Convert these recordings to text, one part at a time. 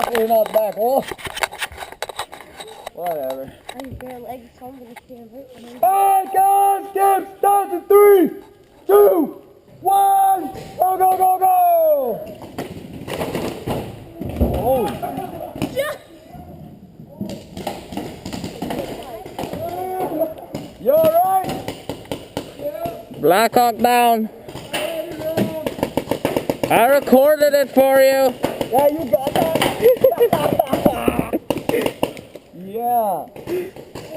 Definitely not back. Oh. Whatever. I use bare legs, so I'm gonna stand right behind you. Alright guys, game starts in 3, 2, 1, go, go, go, go! Oh. You alright? Blackhawk down. I recorded it for you. Yeah, you got that. Yeah.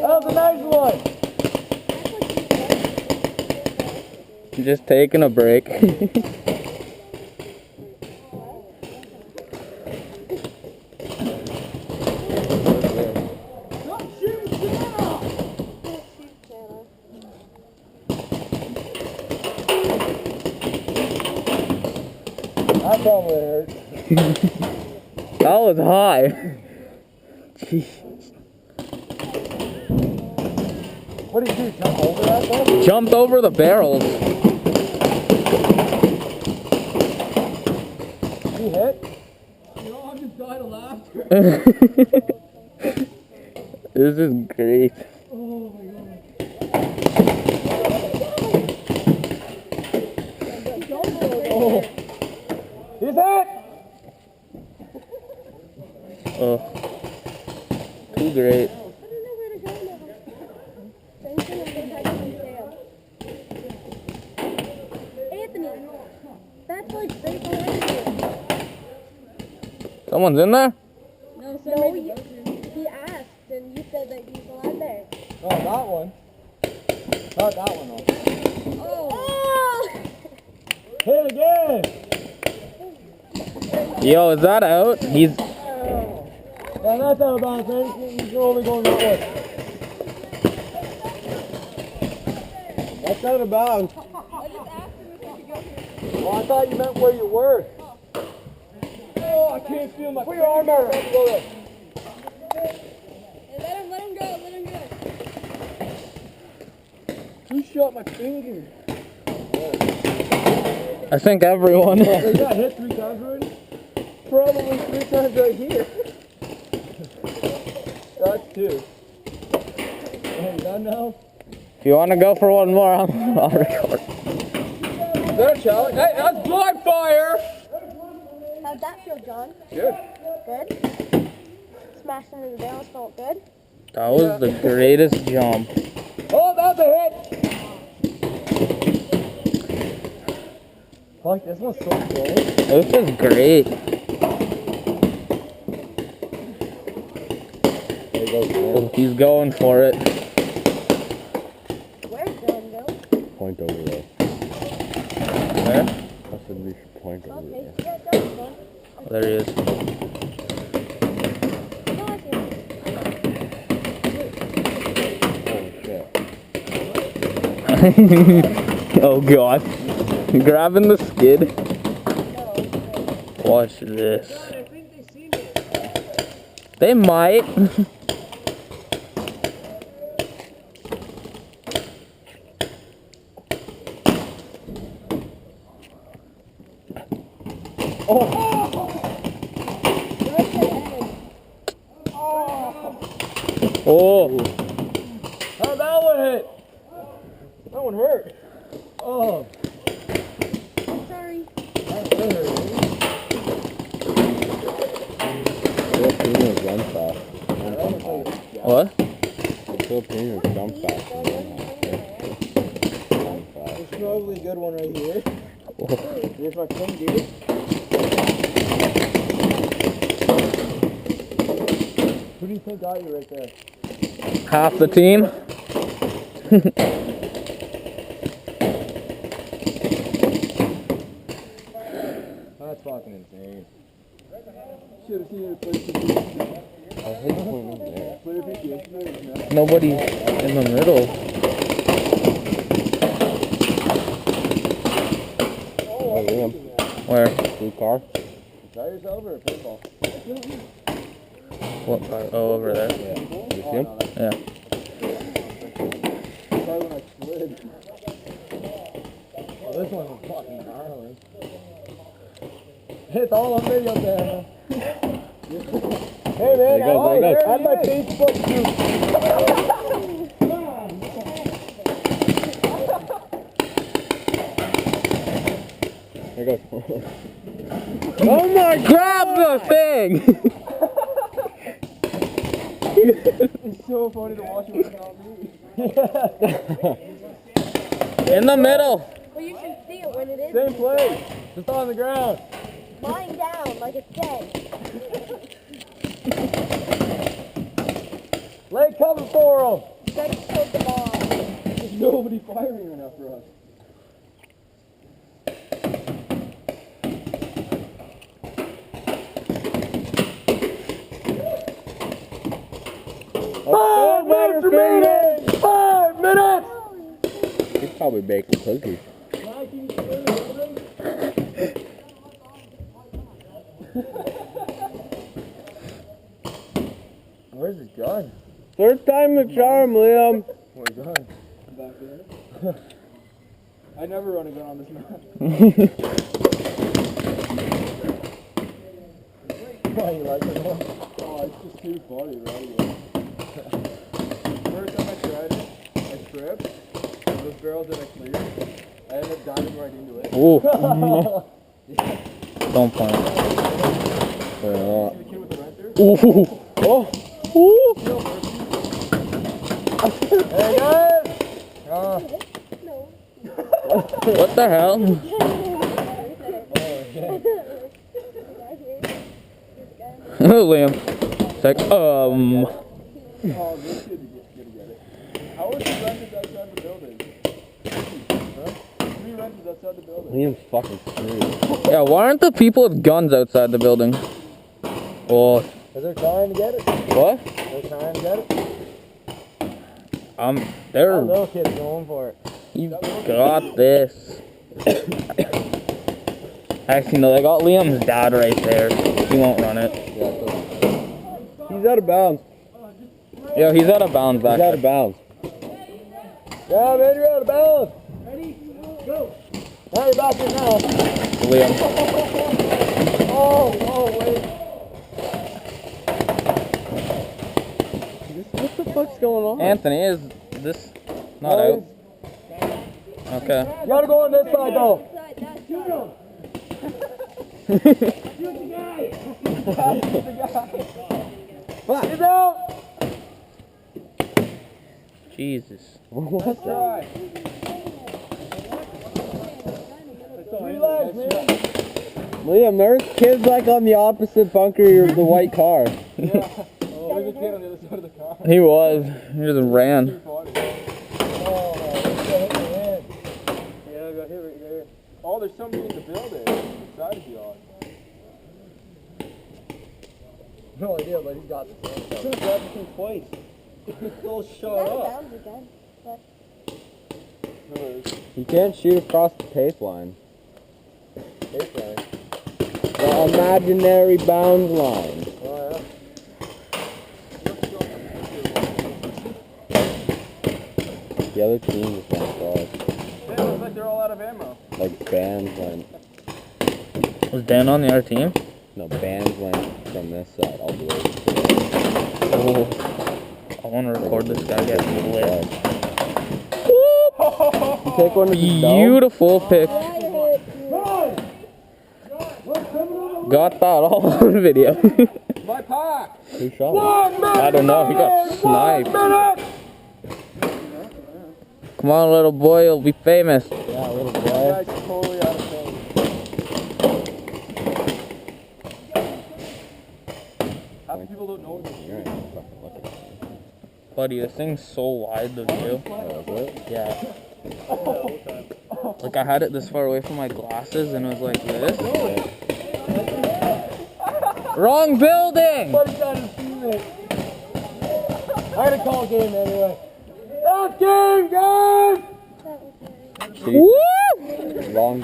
That was a nice one. Just taking a break. That probably hurt. That was high. Jeez. What did you do? Jump over that though? Jumped over the barrels. You hit? No, I just died of laughter. This is great. Oh my god. Oh. He's hit! Oh, too great. That's like right behind you. Someone's in there? No, he asked, and you said that he's alive there. Oh, that one. Not that one though. Oh! Hit again! Yo, is that out? He's... Yeah, that's out of bounds, man. He's only going that way. That's out of bounds. I just asked him if he could go here. Well, I thought you meant where you were. Oh, I can't feel my... Put your arm out. Go there. Hey, let him go, let him go. Who shot my finger? I think everyone. They got hit 3 times already? Probably 3 times right here. That's 2. Hey, you done now? If you want to go for one more, I'll record. Is that a challenge? Hey, that's blind fire! How'd that feel, John? Good. Good? Smashed into the barrels felt good? That was the greatest jump. Oh, that's a hit! Fuck, this one's so close. This is great. There you go. He's going for it. Where's John go? Point over there. There? I said we should point over Okay, there. yeah, John's gone. There he is. No, I see him. Oh shit. Oh god. Grabbing the skid. Watch this. They might. Oh. How'd that one hit? That one hurt. Oh. I'm sorry. That hurt. Filipinos run fast. What? Filipinos jump fast. There's probably a good one right here. Here's my king, dude. Who do you think got you right there? Half the team. That's fucking insane. Should have seen it play Nobody's in the middle. Where? Blue car? Is that yourself or a paintball? What part? Oh, over there. Yeah. You see him? Yeah. Probably when I slid. Oh, this one was fucking gnarly. It's all on video there. Hey man, There he goes, there he goes. how'd my Facebook do? There goes. Oh my, grab the thing! It's so funny to watch it without me. In the middle. Well, you should see it when it is Same place, just on the ground. lying down like it's dead. Lay cover for him. That's so the ball. There's nobody firing right now for us. Five minutes remaining! 5 minutes! He's probably baking cookies. Where's his gun? Third time the charm, Liam. Where's his gun? Back there. I never run a gun on this map. Why you like it? Oh, it's just too funny, right? First time I tried it, I tripped. Those barrels that I cleared, I ended up diving right into it. Ooh. Don't point. See the kid with the renter? Ooh. Oh. Ooh. Hey guys! What the hell? Liam. It's like, Oh, this kid's gonna get it. How was the renters outside the building? Huh? 3 renters outside the building. Liam's fucking screwed. Yeah, why aren't the people with guns outside the building? Oh, Is there time to get it? what? Is there time to get it? They're, That little kid's going for it. you got this. Actually, no, they got Liam's dad right there. He won't run it. He's out of bounds. Yeah, he's out of bounds back He's out there. of bounds. Yeah, man, you're out of bounds. Ready? Go. Now you're back in now. Liam. Oh, wait. What the fuck's going on? Anthony, is this not out? Okay. You gotta go on this side, though. Shoot him. He's out. Jesus. Let's try. Relax, man. Liam, there's kids like on the opposite bunker of the white car. Yeah. Oh, there's a kid on the other side of the car. He was. He just ran. Too funny. Oh, man. Got hit in the head. Yeah, I got hit right there. Oh, there's somebody in the building. Inside of the odd. No idea, but he's got the phone. Should have grabbed the thing twice. Still shut up. Bounds again. You can't shoot across the tape line. The imaginary bound line. Oh, The other team just went across. yeah. It looks like they're all out of ammo. Like bands went. Was Dan on the other team? No, bands went from this side all the way to the Oh. I want to record this guy getting lit. You take one of the Beautiful pick. Got that all on video. My pack! Who shot 1 minute! I don't know, he got sniped. 1 minute! Come on, little boy, you'll be famous. Yeah, little boy. That guy's totally out of phase. Half the people don't know this. You're in fucking looking at me. Buddy, this thing's so wide, the view. Yeah. Like, I had it this far away from my glasses, and it was like this. Wrong building! Buddy's got his teammate. I gotta call game anyway. That's game, guys! Woo! Long